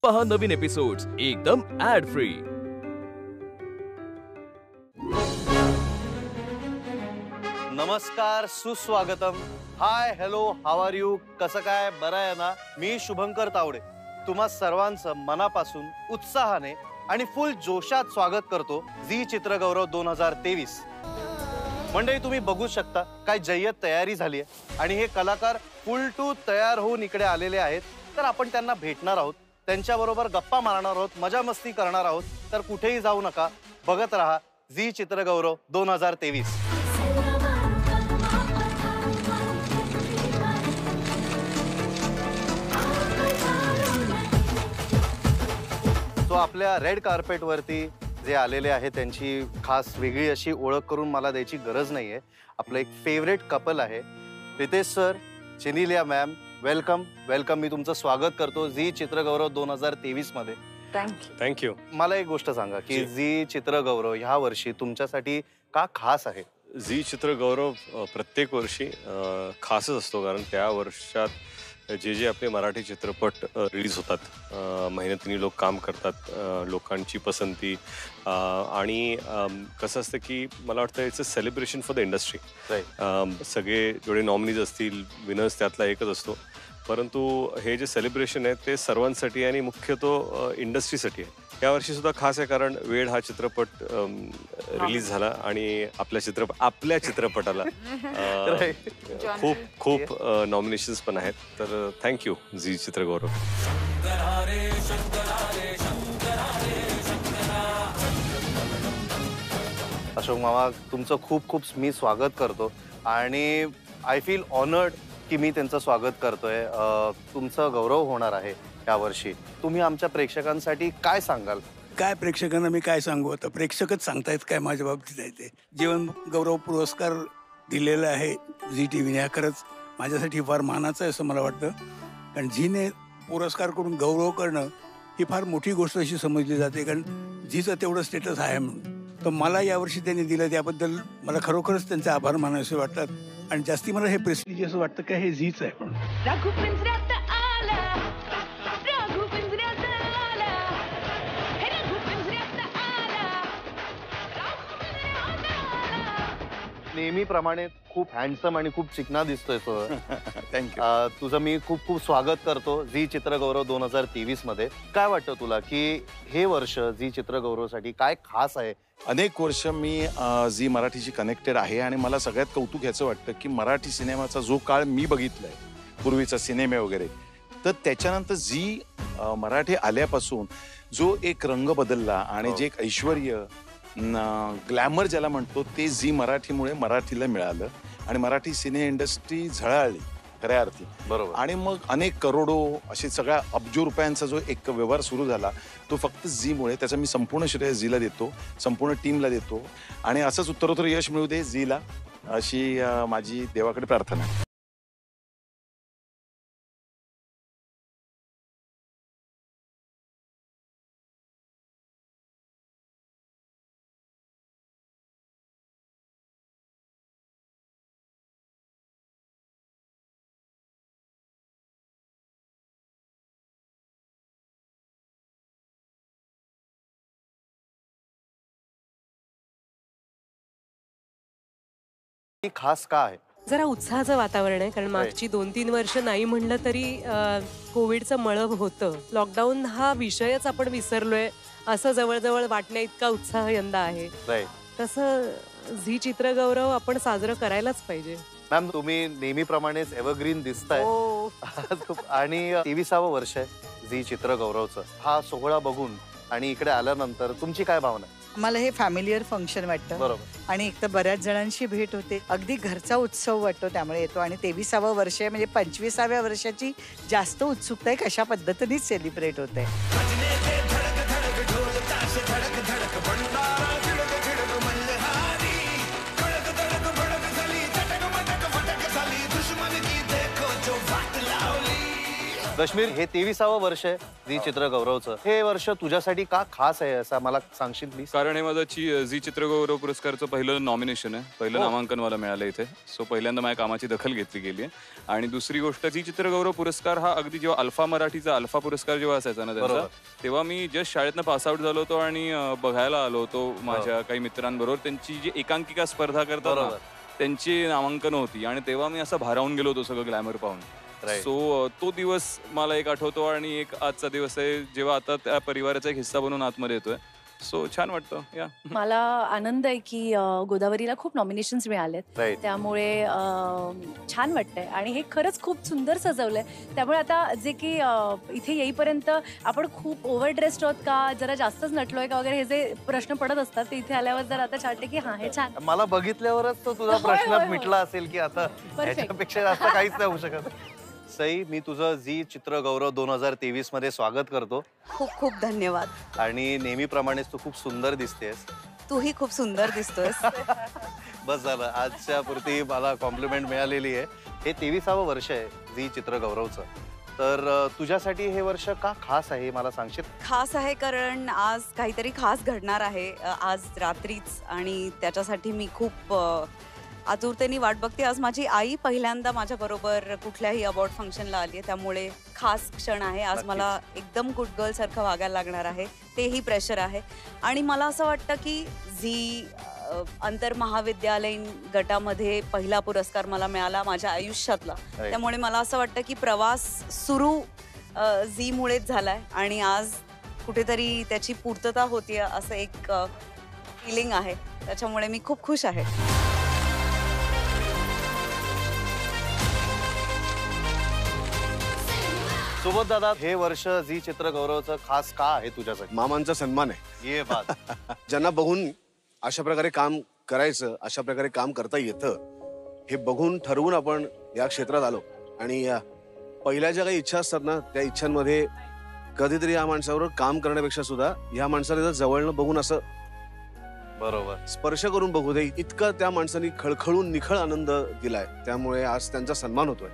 पहा नवीन एपिसोड्स एकदम add free. नमस्कार, सुस्वागतम. हाय, हॅलो, हाव आर यू? कसं काय, बरं आहे ना? मी शुभंकर तावडे तुम्हा सर्वांचं मनापासून उत्साहाने आणि फुल जोशात स्वागत करतो झी चित्रगौरव 2023. मंडळी, तुम्ही बघू शकता काय जय्यत तयारी झाली आहे आणि हे कलाकार फुल टू तयार होऊन इकडे आलेले आहेत. तर आपण त्यांना भेटणार आहोत, त्यांच्याबरोबर गप्पा मारणार आहोत, मजा मस्ती करणार आहोत. तर कुठेही जाऊ नका, बघत रहा झी चित्रगौरव 2023. तो आपल्या रेड कार्पेट वरती जे आलेले आहे त्यांची खास वेगळी अशी ओळख करून मला द्यायची गरज नाहीये. आपलं एक फेवरेट कपल आहे. Ritesh sir, Genelia ma'am, welcome welcome. मी तुमचं स्वागत करतो झी चित्रगौरव 2023 मध्ये. थँक्यू. मला एक गोष्ट सांगा की झी चित्रगौरव ह्या वर्षी तुमच्यासाठी का खास आहे? झी चित्रगौरव प्रत्येक वर्षी खासच असतो, कारण त्या वर्षात जे आपले मराठी चित्रपट रिलीज होतात, मेहनतीने लोक काम करतात, लोकांची पसंती, आणि कसं असतं की मला वाटतं it's a celebration for the industry. सगळे जेवढे नॉमिनीज असतील, विनर्स त्यातला एकच असतो, परंतु हे जे सेलिब्रेशन आहे ते सर्वांसाठी आणि मुख्यतः इंडस्ट्रीसाठी आहे. यावर्षी सुद्धा खास आहे कारण वेड हा चित्रपट रिलीज झाला आणि आपल्या चित्रपटाला खूप खूप नॉमिनेशन्स पण आहेत. तर थँक्यू झी चित्रगौरव. अशोक मामा, तुमचं खूप खूप मी स्वागत करतो आणि आय फील ऑनर्ड की मी त्यांचं स्वागत करतोय. तुमचं गौरव होणार आहे यावर्षी. तुम्ही आमच्या प्रेक्षकांसाठी काय सांगाल? काय प्रेक्षकांना मी काय सांगू, आता प्रेक्षकच सांगतायत काय माझ्या बाबतीत आहे ते. जीवन गौरव पुरस्कार दिलेला आहे झी टीव्हीने, हा खरंच माझ्यासाठी फार मानाचं आहे असं मला वाटतं. कारण झीने पुरस्कार करून गौरव करणं ही फार मोठी गोष्ट अशी समजली जाते, कारण झीचं तेवढं स्टेटस आहे म्हणून. तर मला यावर्षी त्यांनी दिलं त्याबद्दल मला खरोखरच त्यांचे आभार मानावेसे वाटतात. आणि जास्ती मला हे प्रेस्टिज असं वाटतं की हे झीच आहे म्हणून. नेहमीप्रमाणे खूप हँडसम आणि खूप चिकना दिसतोय तो. थँक्यू. तुझं मी खूप खूप स्वागत करतो झी चित्रगौरव 2023 मध्ये. काय वाटतं तुला की हे वर्ष झी चित्रगौरवसाठी काय खास आहे? अनेक वर्ष मी झी मराठीशी कनेक्टेड आहे आणि मला सगळ्यात कौतुक ह्याचं वाटतं की मराठी सिनेमाचा जो काळ मी बघितलाय, पूर्वीचा सिनेमे वगैरे, तर त्याच्यानंतर झी मराठी आल्यापासून जो एक रंग बदलला आणि जे एक ऐश्वर्य, ग्लॅमर ज्याला म्हणतो, ते झी मराठीमुळे मराठीला मिळालं आणि मराठी सिने इंडस्ट्री झळाळली खऱ्या अर्थी. बरोबर. आणि मग अनेक करोडो असे सगळ्या अब्जो रुपयांचा जो एक व्यवहार सुरू झाला तो फक्त झीमुळे. त्याचं मी संपूर्ण श्रेय झीला देतो, संपूर्ण टीमला देतो आणि असंच उत्तरोत्तर यश मिळू दे झीला, अशी माझी देवाकडे प्रार्थना आहे. खास का आहे? जरा उत्साहाचं वातावरण आहे, कारण मागची 2-3 वर्ष नाही म्हणलं तरी कोविडचं मळभ होतं. लॉकडाऊन हा विषयच आपण विसरलोय असं जवळजवळ वाटण्या इतका उत्साह यंदा आहे. तसं झी चित्रगौरव आपण साजरं करायलाच पाहिजे. मॅम, तुम्ही नेहमीप्रमाणेच एव्हरग्रीन दिसताय आणि 23वं वर्ष आहे झी चित्रगौरवचं. हा सोहळा बघून आणि इकडे आल्यानंतर तुमची काय भावना? मला हे फॅमिलियर फंक्शन वाटतं. बरोबर. आणि एक तर बऱ्याच जणांशी भेट होते, अगदी घरचा उत्सव वाटतो, त्यामुळे येतो. आणि 23वं वर्ष आहे म्हणजे 25व्या वर्षाची जास्त उत्सुकता आहे कशा पद्धतीने सेलिब्रेट होते. कश्मीर, हे 23वे वर्ष आहे झी चित्रगौरवचं. हे वर्ष तुझ्यासाठी का खास आहे असं मला सांगशील प्लीज? कारण हे माझं झी चित्रगौरव पुरस्कारचं पहिलं नॉमिनेशन आहे, पहिलं नामांकन मला मिळालं इथे. सो पहिल्यांदा माझ्या कामाची दखल घेतली गेली आहे. आणि दुसरी गोष्ट, झी चित्रगौरव पुरस्कार हा अगदी जेव्हा अल्फा मराठीचा अल्फा पुरस्कार जेव्हा असायचा ना त्यांचा, तेव्हा मी जस्ट शाळेतनं पासआउट झालो होतो आणि बघायला आलो होतो माझ्या काही मित्रांबरोबर. त्यांची जी एकांकिका स्पर्धा करतात ना, त्यांची नामांकन होती आणि तेव्हा मी असं भारावून गेलो होतो सगळं ग्लॅमर पाहून. सो तो दिवस मला एक आठवतो आणि एक आजचा दिवस आहे जेव्हा आता त्या परिवाराचा एक हिस्सा बनून आतमध्ये येतोय. सो छान वाटतं. या मला आनंद आहे की गोदावरीला खूप नॉमिनेशन्स मिळालेत, त्यामुळे छान वाटतंय आणि हे खरंच खूप सुंदर सजवलंय. त्यामुळे आता जे की इथे येईपर्यंत आपण खूप ओव्हर ड्रेस्ड आहोत का, जरा जास्तच नटलोय का वगैरे, हे जे प्रश्न पडत असतात ते इथे आल्यावर जर आता छान की हा हे छान. मला बघितल्यावरच तो तुझा प्रश्न मिटला असेल की आता याच्यापेक्षा जास्त काहीच नाही होऊ शकत. सई, मी तुझं झी चित्रगौरव 2023 मध्ये स्वागत करतो. खूप खूप धन्यवाद. आणि नेहमीप्रमाणेच तू खूप सुंदर दिसतेस. तूही खूप सुंदर दिसतोयस. बस झालं, आजच्या पुरती मला कॉम्प्लिमेंट मिळालेली आहे. हे 23वे वर्ष आहे झी चित्रगौरवचं. तर तुझ्यासाठी हे वर्ष का खास आहे मला सांगशील? खास आहे कारण आज काहीतरी खास घडणार आहे आज रात्रीच, आणि त्याच्यासाठी मी खूप आतुरतेने वाट बघते. आज माझी आई पहिल्यांदा माझ्या बरोबर कुठल्याही अवॉर्ड फंक्शनला आली आहे, त्यामुळे खास क्षण आहे आज. मला एकदम गुड गर्ल सारखं वागायला लागणार आहे, तेही प्रेशर आहे. आणि मला असं वाटतं की झी आंतर महाविद्यालयीन गटामध्ये पहिला पुरस्कार मला मिळाला माझ्या आयुष्यातला. त्यामुळे मला असं वाटतं की प्रवास सुरू झी मुळेच झालाय आणि आज कुठेतरी त्याची पूर्तता होतीये असं एक फिलिंग आहे. त्याच्यामुळे मी खूप खुश आहे. सुबोध दादा, हे वर्ष झी चित्रगौरवचं खास का आहे तुझ्यासाठी? मामांचा सन्मान आहे. ये बात. ज्यांना बघून अशा प्रकारे काम करायचं, अशा प्रकारे काम करता येतं, हे बघून ठरवून आपण या क्षेत्रात आलो. आणि पहिल्या ज्या काही इच्छा असतात ना, त्या इच्छांमध्ये कधीतरी या माणसाबरोबर काम करण्यापेक्षा सुद्धा या माणसाला जवळनं बघून असं बरोबर स्पर्श करून बघू दे, इतका त्या माणसाने खळखळून निखळ आनंद दिलाय. त्यामुळे आज त्यांचा सन्मान होतोय.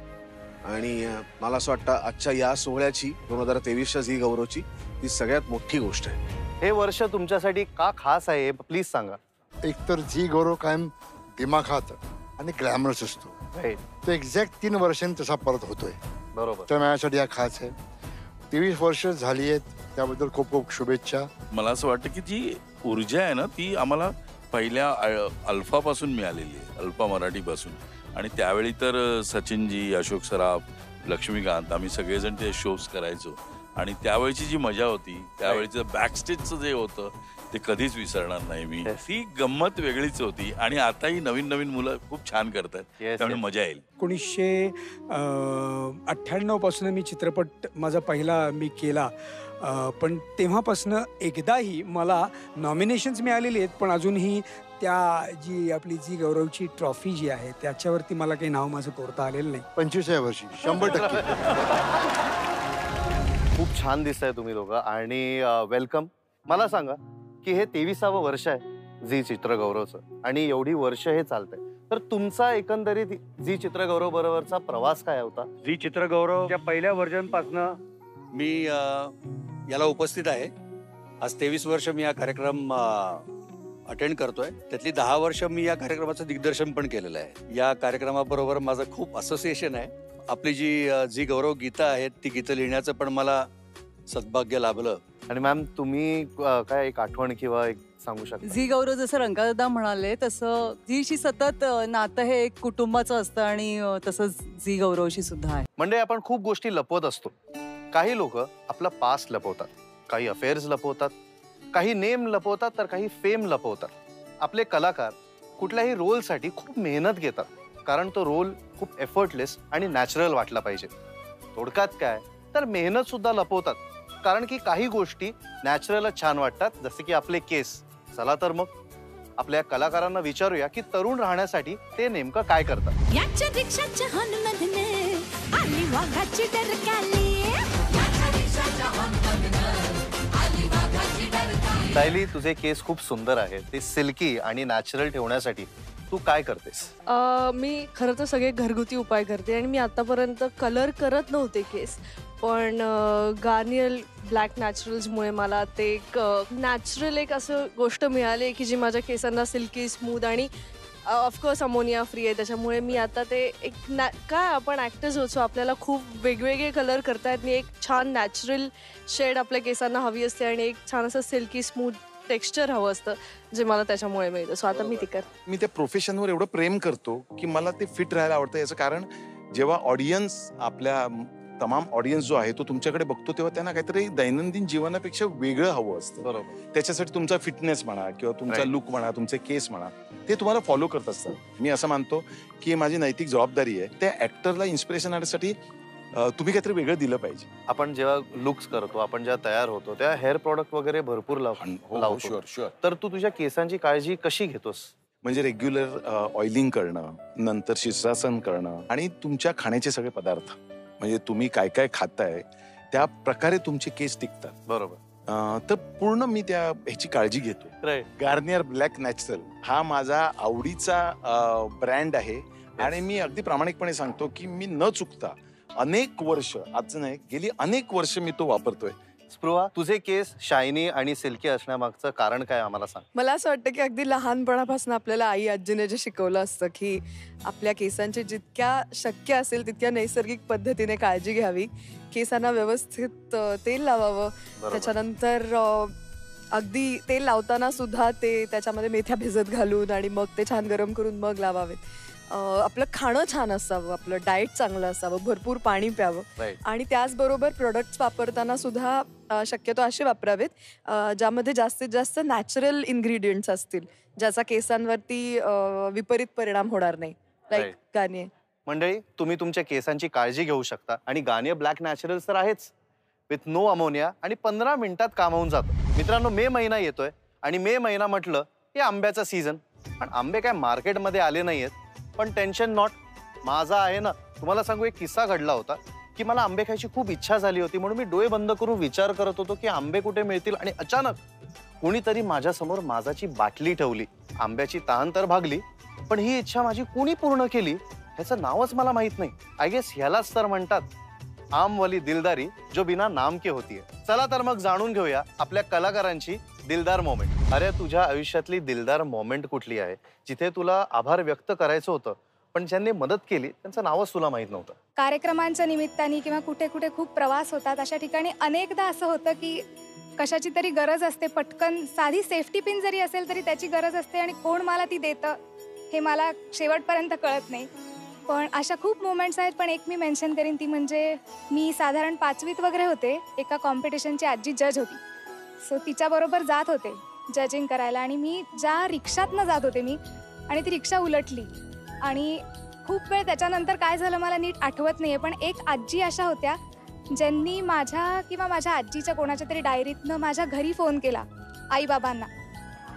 आणि मला असं वाटतं आजच्या या सोहळ्याची 2023च्या झी गौरवची ती सगळ्यात मोठी गोष्ट आहे. हे वर्ष तुमच्यासाठी का खास आहे प्लीज सांगा. एकतर झी गौरव कायम दिमाखात आणि ग्लॅमरस असतो. तो एक्झॅक्ट 3 वर्षांनी तसा परत होतोय. बरोबर. तर माझ्यासाठी हा खास आहे. 23 वर्ष झाली आहेत, त्याबद्दल खूप खूप शुभेच्छा. मला असं वाटतं की जी ऊर्जा आहे ना, ती आम्हाला पहिल्या अल्फापासून मिळालेली आहे, अल्फा मराठीपासून. आणि त्यावेळी तर सचिनजी, अशोक सराफ, लक्ष्मीकांत, आम्ही सगळेजण ते शोज करायचो. आणि त्यावेळीची जी मजा होती, त्यावेळीचं बॅकस्टेजचं जे होतं ते कधीच विसरणार नाही मी. ती गंमत वेगळीच होती. आणि आताही नवीन नवीन मुलं खूप छान करतात, त्यामुळे मजा येईल. 1998 पासून मी चित्रपट माझा पहिला मी केला, पण तेव्हापासून एकदाही मला नॉमिनेशन्स मिळालेली आहेत, पण अजूनही त्या जी आपली झी गौरवची ट्रॉफी जी आहे त्याच्यावरती मला काही नाव माझं कोरता आलेलं नाही. 25व्या वर्षी 100%. खूप छान दिसताय तुम्ही दोघं आणि वेलकम. मला सांगा की हे 23वे वर्ष आहे झी चित्रगौरवचं आणि एवढी वर्ष हे चालतंय, तर तुमचा एकंदरीत झी चित्रगौरव बरोबरचा प्रवास काय होता? झी चित्रगौरवच्या पहिल्या व्हर्जन पासून मी याला उपस्थित आहे. आज 23 वर्ष मी हा कार्यक्रम अटेंड करतोय. त्यातली 10 वर्ष मी या कार्यक्रमाचं दिग्दर्शन पण केलेलं आहे. या कार्यक्रमाबरोबर माझं खूप असोसिएशन आहे. आपली जी झी गौरव गीतं आहेत ती गीतं लिहिण्याचं पण मला सद्भाग्य लाभलं. आणि मॅम तुम्ही काय एक आठवण किंवा एक सांगू शकता? झी गौरव जसं रंगादादा म्हणाले तसं झीशी सतत नातं हे एक कुटुंबाचं असतं आणि तसंच झी गौरवशी सुद्धा आहे. म्हणजे आपण खूप गोष्टी लपवत असतो. काही लोक आपला पास्ट लपवतात, काही अफेअर्स लपवतात, काही नेम लपवतात, तर काही फेम लपवतात. आपले कलाकार कुठल्याही रोलसाठी खूप मेहनत घेतात, कारण तो रोल खूप एफर्टलेस आणि नॅचरल वाटला पाहिजे. थोडक्यात काय तर मेहनत सुद्धा लपवतात, कारण की काही गोष्टी नॅचरलच छान वाटतात, जसे की आपले केस. चला तर मग आपल्या कलाकारांना विचारूया की तरुण राहण्यासाठी ते नेमकं काय करतात. सायली, तुझे केस खूप सुंदर आहेत, ते सिल्की आणि नॅचरल ठेवण्यासाठी तू काय करतेस? मी खरं तर सगळे घरगुती उपाय करते आणि मी आतापर्यंत कलर करत नव्हते केस, पण गार्नियर ब्लॅक नॅचरल्समुळे मला ते एक नॅचरल एक असं गोष्ट मिळाली की जी माझ्या केसांना सिल्की स्मूथ आणि ऑफकोर्स अमोनिया फ्री आहे. त्याच्यामुळे मी आता ते एक काय आपण ॲक्टर्स होतो, आपल्याला खूप वेगवेगळे कलर करतायत. मी एक छान नॅचरल शेड आपल्या केसांना हवी असते आणि एक छान असं सिल्की स्मूथ टेक्स्चर हवं असतं जे मला त्याच्यामुळे मिळतं. सो आता मी ते करते. मी त्या प्रोफेशनवर एवढं प्रेम करतो की मला ते फिट राहायला आवडतं. याचं कारण जेव्हा ऑडियन्स आपल्या तमाम ऑडियन्स जो आहे तो तुमच्याकडे बघतो तेव्हा त्यांना काहीतरी दैनंदिन जीवनापेक्षा वेगळं हवं असतं. बरोबर. त्याच्यासाठी तुमचा फिटनेस म्हणा किंवा तुमचा लुक म्हणा, तुमचे केस म्हणा, ते तुम्हाला फॉलो करत असतात. मी असं मानतो की माझी नैतिक जबाबदारी आहे त्या ऍक्टरला इन्स्पिरेशन आणण्यासाठी तुम्ही काहीतरी वेगळं दिलं पाहिजे. आपण जेव्हा लुक्स करतो, आपण जेव्हा तयार होतो तेव्हा हेअर प्रॉडक्ट वगैरे भरपूर लावतो. शुअर. तर तू तुझ्या केसांची काळजी कशी घेतोस? म्हणजे रेग्युलर ऑइलिंग करणं, नंतर शीर्षासन करणं आणि तुमच्या खाण्याचे सगळे पदार्थ, म्हणजे तुम्ही काय काय खाताय त्या प्रकारे तुमचे केस टिकतात. बरोबर. तर पूर्ण मी त्या ह्याची काळजी घेतो. गार्नियर ब्लॅक नॅचरल हा माझा आवडीचा ब्रँड आहे आणि मी अगदी प्रामाणिकपणे सांगतो की मी न चुकता अनेक वर्ष, आज नाही गेली अनेक वर्ष मी तो वापरतोय. स्पृहा, तुझे केस शायनी आणि सिल्की असण्यामागचं कारण काय आम्हाला सांग. मला असं वाटतं की अगदी लहानपणापासून आपल्याला आई आजीने जे शिकवलं असतं की आपल्या केसांची जितक्या शक्य असेल तितक्या नैसर्गिक पद्धतीने काळजी घ्यावी, केसांना व्यवस्थित तेल लावावं, त्याच्यानंतर अगदी तेल लावताना सुद्धा ते त्याच्यामध्ये मेथ्या भिजत घालून आणि मग ते छान गरम करून मग लावावेत. आपलं खाणं छान असावं, आपलं डाएट चांगलं असावं, भरपूर पाणी प्यावं आणि त्याचबरोबर प्रोडक्ट्स वापरताना सुद्धा शक्यतो असे वापरावेत ज्यामध्ये जास्तीत जास्त नॅचरल इन्ग्रेडियंट्स असतील, ज्याचा केसांवरती विपरीत परिणाम होणार नाही. Like Garnier. मंडळी, तुम्ही तुमच्या केसांची काळजी घेऊ शकता आणि गार्नियर ब्लॅक नॅचरल्स तर आहेच, विथ नो अमोनिया आणि 15 मिनिटात काम होऊन जातं. मित्रांनो, मे महिना येतोय आणि मे महिना म्हटलं की आंब्याचा सीझन. पण आंबे काय मार्केटमध्ये आले नाहीयेत, पण टेन्शन नॉट, माझा आहे ना. तुम्हाला सांगू, एक किस्सा घडला होता की मला आंबे खायची खूप इच्छा झाली होती, म्हणून मी डोळे बंद करून विचार करत होतो की आंबे कुठे मिळतील आणि अचानक कोणीतरी माझ्यासमोर माझाची बाटली ठेवली. आंब्याची तहान तर भागली, पण ही इच्छा माझी कोणी पूर्ण केली ह्याचं नावच मला माहित नाही. आय गेस ह्यालाच तर म्हणतात आम वाली दिलदारी जो बिना नाम के होतीये. चला तर मग जाणून घेऊया आपल्या कलाकारांची दिलदार मोमेंट. अरे, तुझ्या आयुष्यातली दिलदार मोमेंट कुठली आहे जिथे तुला आभार व्यक्त करायचं होतं पण ज्यांनी मदत केली त्यांचं नावच तुला माहित नव्हतं? कार्यक्रमांच्या निमित्ताने किंवा कुठे कुठे खूप प्रवास होतात अशा ठिकाणी अनेकदा असं होतं की कशाची तरी गरज असते, पटकन साधी सेफ्टी पिन जरी असेल तरी त्याची गरज असते आणि कोण मला ती देतं हे मला शेवटपर्यंत कळत नाही. पण अशा खूप मोमेंट्स आहेत, पण एक मी मेन्शन करीन ती म्हणजे मी साधारण 5वीत वगैरे होते. एका कॉम्पिटिशनची आजी जज होती, सो तिच्याबरोबर जात होते जजिंग करायला आणि मी ज्या रिक्षातनं जात होते मी आणि ती रिक्षा उलटली आणि खूप वेळ त्याच्यानंतर काय झालं मला नीट आठवत नाही आहे. पण एक आजी अशा होत्या ज्यांनी माझ्या किंवा माझ्या आजीच्या कोणाच्या तरी डायरीतनं माझ्या घरी फोन केला आईबाबांना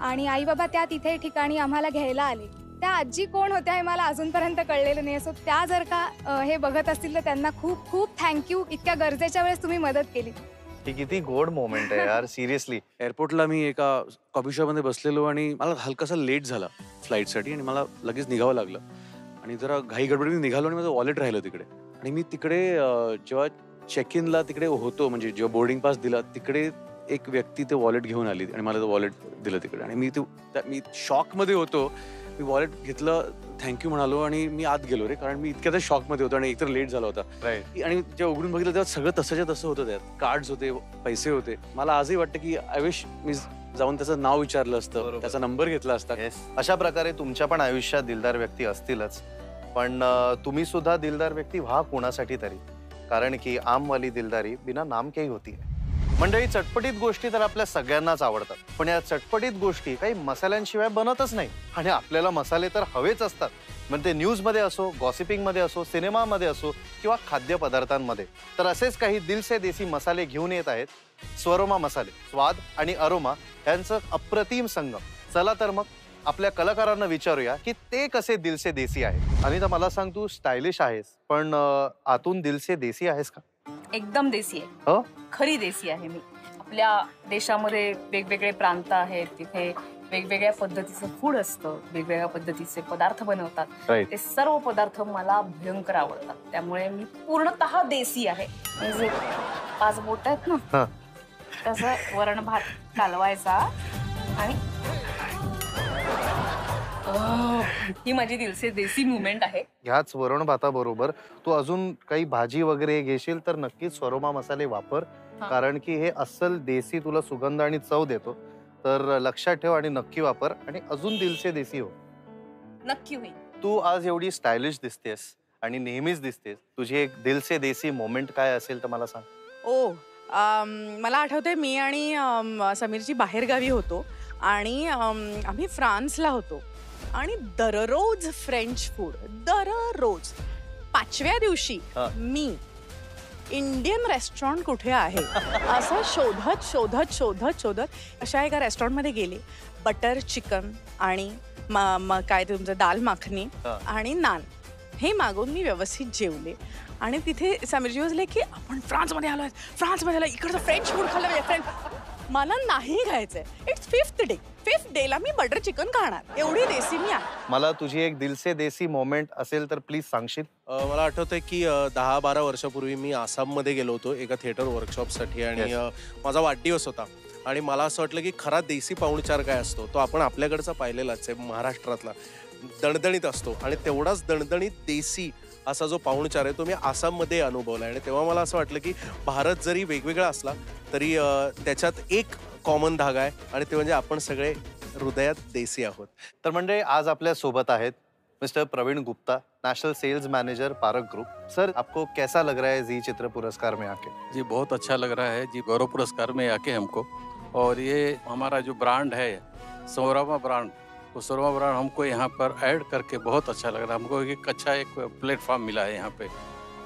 आणि आईबाबा त्या तिथे ठिकाणी आम्हाला घ्यायला आले. त्या आजी कोण होत्या हे मला अजूनपर्यंत कळलेलं नाही. सो त्या जर का हे बघत असतील तर त्यांना खूप खूप थँक्यू. इतक्या गरजेच्या वेळेस तुम्ही मदत केली. ही किती गोड मोमेंट आहे यार, सिरियसली. एअरपोर्टला मी एका कॉफी शॉपमध्ये बसलेलो आणि मला हलकासा लेट झाला फ्लाईटसाठी आणि मला लगेच निघावं लागलं आणि जरा घाई गडबडीने निघालो आणि माझं वॉलेट राहिलं तिकडे. आणि मी तिकडे जेव्हा चेक इनला तिकडे होतो, म्हणजे जेव्हा बोर्डिंग पास दिला तिकडे एक व्यक्ती ते वॉलेट घेऊन आली आणि मला ते वॉलेट दिलं तिकडे आणि मी शॉकमध्ये होतो. मी वॉलेट घेतलं, थँक्यू म्हणालो आणि मी आत गेलो रे, कारण मी इतक्या शॉकमध्ये होतो आणि एकतर लेट झाला होता. आणि जेव्हा उघडून बघितलं तेव्हा सगळं तसंच्या तसं होतं. त्यात कार्ड्स होते, पैसे होते. मला आजही वाटतं की आय विश मी जाऊन त्याचं नाव विचारलं असतं, त्याचा नंबर घेतला असता. अशा प्रकारे तुमच्या पण आयुष्यात दिलदार व्यक्ती असतीलच, पण तुम्ही सुद्धा दिलदार व्यक्ती व्हा कोणासाठी तरी, कारण की आमवाली दिलदारी बिना नाम के होती है. मंडळी, चटपटीत गोष्टी तर आपल्या सगळ्यांनाच आवडतात, पण या चटपटीत गोष्टी काही मसाल्यांशिवाय बनतच नाही आणि आपल्याला मसाले तर हवेच असतात. मग ते न्यूजमध्ये असो, गॉसिपिंगमध्ये असो, सिनेमामध्ये असो किंवा खाद्यपदार्थांमध्ये. तर असेच काही दिल से देसी मसाले घेऊन येत आहेत स्वरोमा मसाले. स्वाद आणि अरोमा यांचं अप्रतिम संगम. चला तर मग आपल्या कलाकारांना विचारूया की ते कसे दिल से देसी आहे. आणि तर मला सांग, तू स्टायलिश आहेस पण आतून दिल से देसी आहेस का? एकदम देसी आहे, खरी देसी आहे मी. आपल्या देशामध्ये वेगवेगळे प्रांत आहेत, तिथे वेगवेगळ्या पद्धतीचं फूड असतं, वेगवेगळ्या पद्धतीचे पदार्थ बनवतात. Right. ते सर्व पदार्थ मला भयंकर आवडतात. त्यामुळे मी पूर्णतः देसी आहे. म्हणजे 5 बोट आहेत ना, तसं वरण भात कालवायचा आणि ही माझी दिलसे देसी मुवमेंट आहे. ह्याच वरण भाताबरोबर तू अजून काही भाजी वगैरे घेशील तर नक्कीच स्वरोमा मसाले वापर, कारण की हे अस्सल देसी तुला सुगंध आणि चव देतो. तर लक्षात ठेव आणि नक्की वापर आणि अजून दिलसे देसी हो. नक्की होईल. तू आज एवढी स्टायलिश दिसतेस आणि नेहमीच दिसतेस. तुझी एक दिलसे देसी मोमेंट काय असेल तर मला सांग. मला आठवतंय मी आणि समीरची बाहेरगावी होतो आणि आम्ही फ्रान्सला होतो आणि दररोज फ्रेंच फूड, दररोज 5व्या दिवशी मी इंडियन रेस्टॉरंट कुठे आहे असं शोधत शोधत शोधत शोधत अशा एका रेस्टॉरंटमध्ये गेले. बटर चिकन आणि काय तुमचं दाल माखनी आणि नान हे मागून मी व्यवस्थित जेवले. आणि तिथे समीरजी बोलले की आपण फ्रान्समध्ये आलोय, फ्रान्समध्ये आलो, इकडचं फ्रेंच फूड खाल्लं पाहिजे. मला नाही खायचंय. इट्स 5th डेला मी बटर चिकन खाणार, एवढी देसी मी आहे. मला तुझी एक दिलसे देसी मोमेंट असेल तर प्लीज सांगशील. मला आठवतंय की 10-12 वर्षापूर्वी मी आसाममध्ये गेलो होतो एका थिएटर वर्कशॉपसाठी आणि माझा वाढदिवस होता आणि मला असं वाटलं की खरा देसी पाहुणचार काय असतो तो आपण आपल्याकडचा पाहिलेलाच आहे, महाराष्ट्रातला दणदणीत असतो आणि तेवढाच दणदणीत देसी असा जो पाहुणचार आहे तो मी आसाममध्ये अनुभवला. आणि तेव्हा मला असं वाटलं की भारत जरी वेगवेगळा असला तरी त्याच्यात एक कॉमन धागा आहे आणि ते म्हणजे आपण सगळे हृदयात देसी आहोत. तर म्हणजे आज आपल्या सोबत आहेत mister Praveen Gupta, national sales manager Parak group. Sir, आपको कैसा लग रहा है जी चित्र पुरस्कार में आके? जी बहुत अच्छा लग रहा है जी, गौरव पुरस्कार में आके हमको. और ये हमारा जो ब्रांड है सोरमा ब्रांड, वो सोरमा ब्रांड हमको यहाँ पर ऐड करके बहुत अच्छा लग रहा है. हमको एक अच्छा एक प्लेटफॉर्म मिला है यहाँ पे.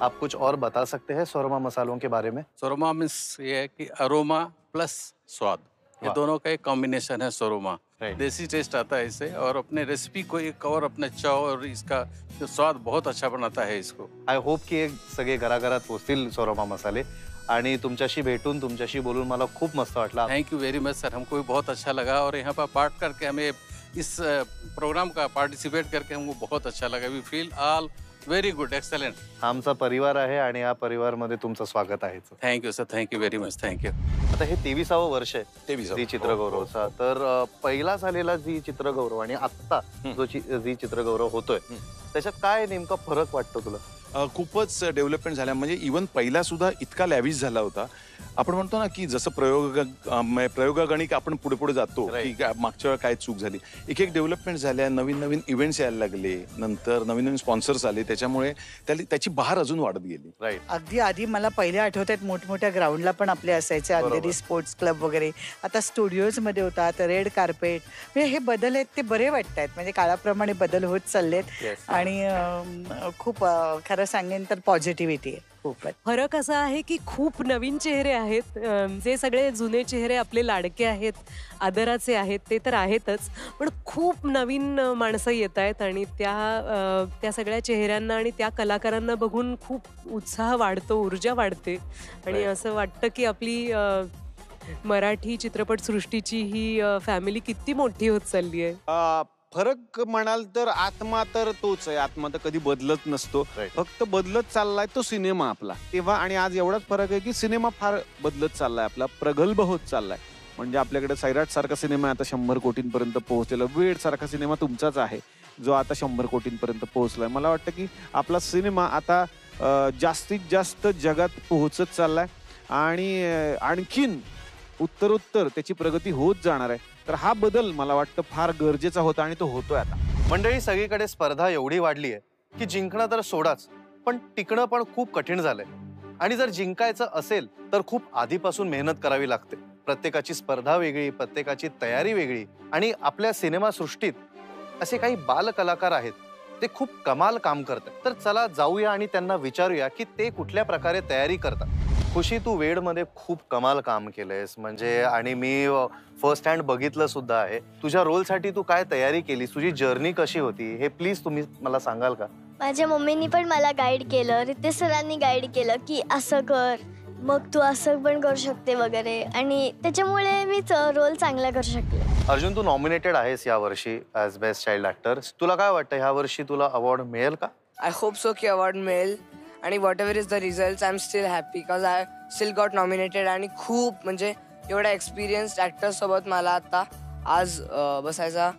आप कुछ और बता सकते हैं सोरमा मसालों के बारे में? सोरमा मीन्स ये है कि अरोमा प्लस स्वाद, ये दोनों का एक कॉम्बिनेशन है सोरमा. देसी टेस्ट आता है इससे और अपने रेसिपी को एक और अपने चाव और इसका जो स्वाद बहुत अच्छा बनाता है इसको. आय होप की सगळे घराघरात पोचतील सोरमा मसाले. आणि तुमच्याशी भेटून तुमच्याशी बोलून मला खूप मस्त वाटलं. Thank you very much sir, हमको भी बहुत अच्छा लगा और यहाँ पर पार्ट करके हमें इस प्रोग्राम का पार्टिसिपेट करके हमको बहुत अच्छा लगा. We feel all very good, excellent. आमचा परिवार आहे आणि या परिवारामध्ये तुमचं स्वागत आहे. Thank you sir, thank you very much, thank you. आता हे 23वे वर्ष आहे 23 झी चित्रगौरवचा. तर पहिला झालेला झी चित्रगौरव आणि आत्ता जो झी चित्रगौरव होतोय त्याच्यात काय नेमका फरक वाटतो तुला? खूपच डेव्हलपमेंट झाल्या. म्हणजे इव्हन पहिला सुद्धा इतका लॅविश झाला होता. आपण म्हणतो ना की जसं प्रयोगागणिक आपण पुढे पुढे जातो की मागच्या वेळा काय चूक झाली, एक एक डेव्हलपमेंट झाल्या, नवीन नवीन इव्हेंट्स यायला लागले, नंतर नवीन नवीन स्पॉन्सर्स आले, त्याच्यामुळे त्याची बहार अजून वाढत गेली. अगदी आधी मला पहिले आठवतात मोठमोठ्या ग्राउंडला पण आपले असायचे, अंधेरी स्पोर्ट्स क्लब वगैरे. आता स्टुडिओज मध्ये होतात, रेड कार्पेट. म्हणजे हे बदल आहेत ते बरे वाटत आहेत. म्हणजे काळाप्रमाणे बदल होत चाललेत आणि खूप खरं सांगेन तर पॉझिटिव्हिटी आहे. फरक असा आहे की खूप नवीन चेहरे आहेत. जे सगळे जुने चेहरे आपले लाडके आहेत, आदराचे आहेत ते तर आहेतच, पण खूप नवीन माणसं येत आहेत आणि त्या सगळ्या चेहऱ्यांना आणि त्या कलाकारांना बघून खूप उत्साह वाढतो, ऊर्जा वाढते आणि असं वाटतं की आपली मराठी चित्रपटसृष्टीची ही फॅमिली किती मोठी होत चालली आहे. फरक म्हणाल तर आत्मा तर तोच आहे. आत्मा तर कधी बदलत नसतो, फक्त बदलत चाललाय तो सिनेमा आपला. तेव्हा आणि आज एवढाच फरक आहे की सिनेमा फार बदलत चाललाय आपला, प्रगल्भ होत चाललाय. म्हणजे आपल्याकडे सैराट सारखा सिनेमा आता 100 कोटींपर्यंत पोहोचलेला. वेड सारखा सिनेमा तुमचाच आहे जो आता 100 कोटींपर्यंत पोहोचलाय. मला वाटतं की आपला सिनेमा आता जास्तीत जास्त जगात पोहोचत चाललाय आणि आणखीन उत्तरोत्तर त्याची प्रगती होत जाणार आहे. तर हा बदल मला वाटतं फार गरजेचा होता आणि तो होतोय आता. मंडळी, सगळीकडे स्पर्धा एवढी वाढली आहे की जिंकणं तर सोडाच, पण टिकणं पण खूप कठीण झालंय. आणि जर जिंकायचं असेल तर खूप आधीपासून मेहनत करावी लागते. प्रत्येकाची स्पर्धा वेगळी, प्रत्येकाची तयारी वेगळी. आणि आपल्या सिनेमा सृष्टीत असे काही बाल कलाकार आहेत, ते खूप कमाल काम करतात. तर चला जाऊया आणि त्यांना विचारूया की ते कुठल्या प्रकारे तयारी करतात. खुशी, तू वेडमध्ये खूप कमाल काम केलंयस म्हणजे, आणि मी फर्स्ट हँड बघितलं सुद्धा आहे. तुझ्या रोलसाठी तू काय तयारी केलीस, तुझी जर्नी कशी होती हे प्लीज तुम्ही मला सांगाल का? माझ्या मम्मीनी पण मला गाईड केलं, रितेश सरांनी गाईड केलं की असं कर, मग तू असं पण करू शकते वगैरे, आणि त्याच्यामुळे मी रोल चांगला करू शकले. अर्जुन, तू नॉमिनेटेड आहेस यावर्षी ॲज बेस्ट चाइल्ड ॲक्टर. तुला काय वाटतं ह्या वर्षी तुला अवॉर्ड मिळेल का? आय होप सो की अवॉर्ड मिळेल, आणि whatever is the result I am still happy because I still got nominated. आणि खूप म्हणजे एवढ्या एक्सपिरियन्स्ड ॲक्टर्ससोबत मला आता आज बसायचा